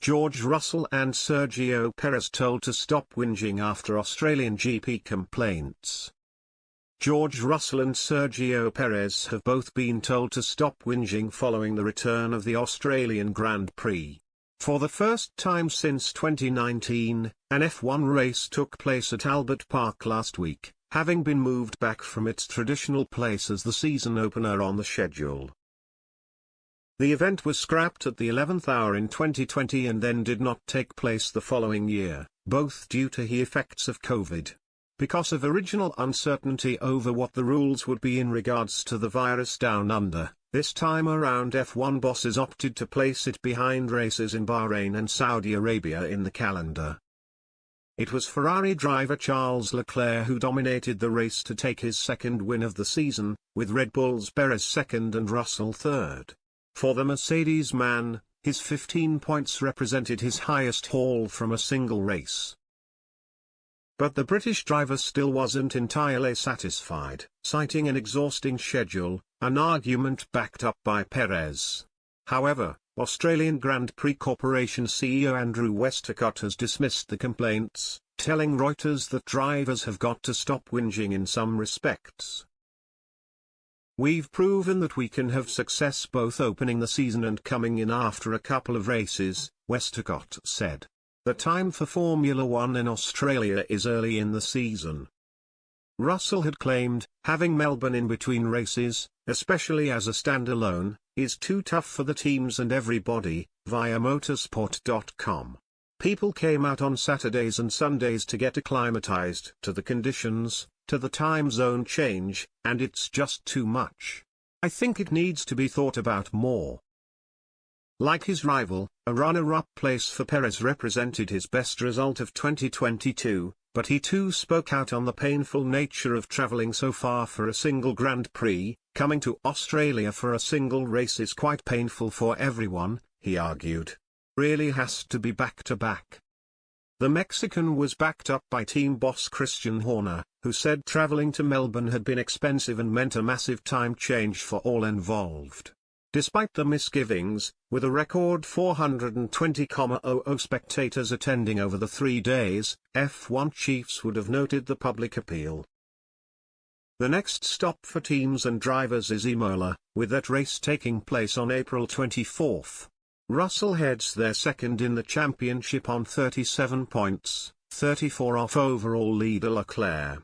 George Russell and Sergio Perez told to stop whinging after Australian GP complaints. George Russell and Sergio Perez have both been told to stop whinging following the return of the Australian Grand Prix. For the first time since 2019, an F1 race took place at Albert Park last week, having been moved back from its traditional place as the season opener on the schedule. The event was scrapped at the 11th hour in 2020 and then did not take place the following year, both due to the effects of COVID. Because of original uncertainty over what the rules would be in regards to the virus down under, this time around F1 bosses opted to place it behind races in Bahrain and Saudi Arabia in the calendar. It was Ferrari driver Charles Leclerc who dominated the race to take his second win of the season, with Red Bull's Perez second and Russell third. For the Mercedes man, his 15 points represented his highest haul from a single race. But the British driver still wasn't entirely satisfied, citing an exhausting schedule, an argument backed up by Perez. However, Australian Grand Prix Corporation CEO Andrew Westacott has dismissed the complaints, telling Reuters that drivers have got to stop whinging in some respects. "We've proven that we can have success both opening the season and coming in after a couple of races," Westacott said. "The time for Formula One in Australia is early in the season." Russell had claimed, having Melbourne in between races, especially as a standalone, is too tough for the teams and everybody, via motorsport.com. "People came out on Saturdays and Sundays to get acclimatized to the conditions, to the time zone change, and it's just too much. I think it needs to be thought about more." Like his rival, a runner-up place for Perez represented his best result of 2022, but he too spoke out on the painful nature of travelling so far for a single Grand Prix. "Coming to Australia for a single race is quite painful for everyone," he argued. "Really has to be back-to-back." The Mexican was backed up by team boss Christian Horner, who said travelling to Melbourne had been expensive and meant a massive time change for all involved. Despite the misgivings, with a record 420,000 spectators attending over the 3 days, F1 chiefs would have noted the public appeal. The next stop for teams and drivers is Imola, with that race taking place on April 24. Russell heads there second in the championship on 37 points, 34 off overall leader Leclerc.